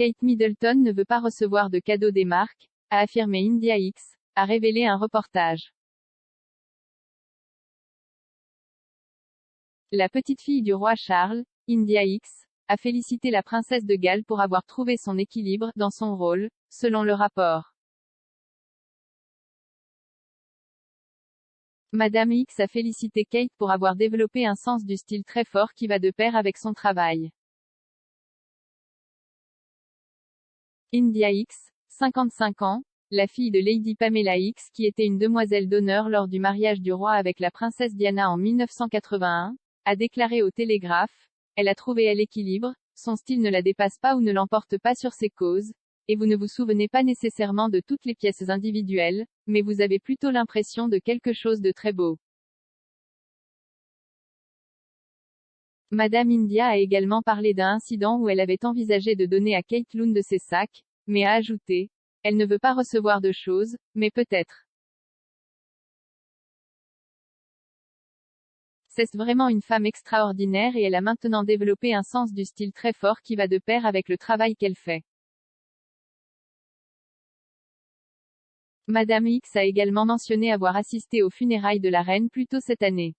Kate Middleton ne veut pas recevoir de cadeaux des marques, a affirmé India X, a révélé un reportage. La petite-fille du roi Charles, India X, a félicité la princesse de Galles pour avoir trouvé son équilibre dans son rôle, selon le rapport. Madame X a félicité Kate pour avoir développé un sens du style très fort qui va de pair avec son travail. India X, 55 ans, la fille de Lady Pamela X qui était une demoiselle d'honneur lors du mariage du roi avec la princesse Diana en 1981, a déclaré au Télégraphe, elle a trouvé l'équilibre, son style ne la dépasse pas ou ne l'emporte pas sur ses causes, et vous ne vous souvenez pas nécessairement de toutes les pièces individuelles, mais vous avez plutôt l'impression de quelque chose de très beau. Madame India a également parlé d'un incident où elle avait envisagé de donner à Kate l'une de ses sacs, mais a ajouté, elle ne veut pas recevoir de choses, mais peut-être. C'est vraiment une femme extraordinaire et elle a maintenant développé un sens du style très fort qui va de pair avec le travail qu'elle fait. Madame X a également mentionné avoir assisté aux funérailles de la reine plus tôt cette année.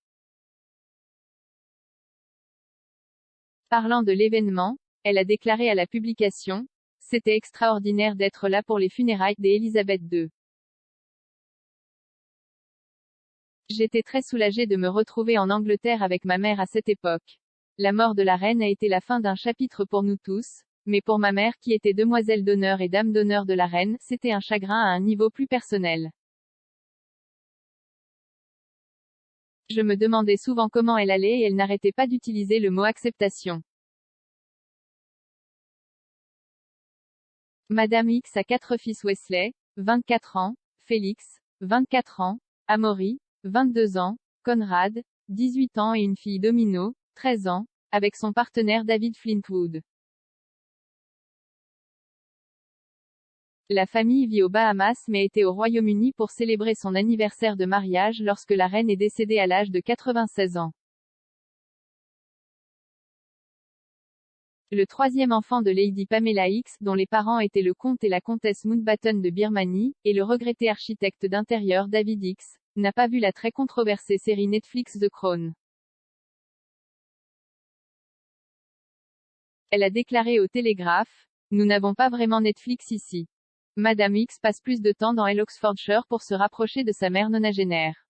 Parlant de l'événement, elle a déclaré à la publication, « C'était extraordinaire d'être là pour les funérailles d'Élisabeth II. J'étais très soulagée de me retrouver en Angleterre avec ma mère à cette époque. La mort de la reine a été la fin d'un chapitre pour nous tous, mais pour ma mère qui était demoiselle d'honneur et dame d'honneur de la reine, c'était un chagrin à un niveau plus personnel. Je me demandais souvent comment elle allait et elle n'arrêtait pas d'utiliser le mot acceptation. » Madame X a 4 fils: Wesley, 24 ans, Félix, 24 ans, Amaury, 22 ans, Conrad, 18 ans et une fille Domino, 13 ans, avec son partenaire David Flintwood. La famille vit aux Bahamas mais était au Royaume-Uni pour célébrer son anniversaire de mariage lorsque la reine est décédée à l'âge de 96 ans. Le troisième enfant de Lady Pamela X, dont les parents étaient le comte et la comtesse Mountbatten de Birmanie, et le regretté architecte d'intérieur David X, n'a pas vu la très controversée série Netflix The Crown. Elle a déclaré au Télégraphe, « Nous n'avons pas vraiment Netflix ici. Madame X passe plus de temps dans Oxfordshire pour se rapprocher de sa mère nonagénaire.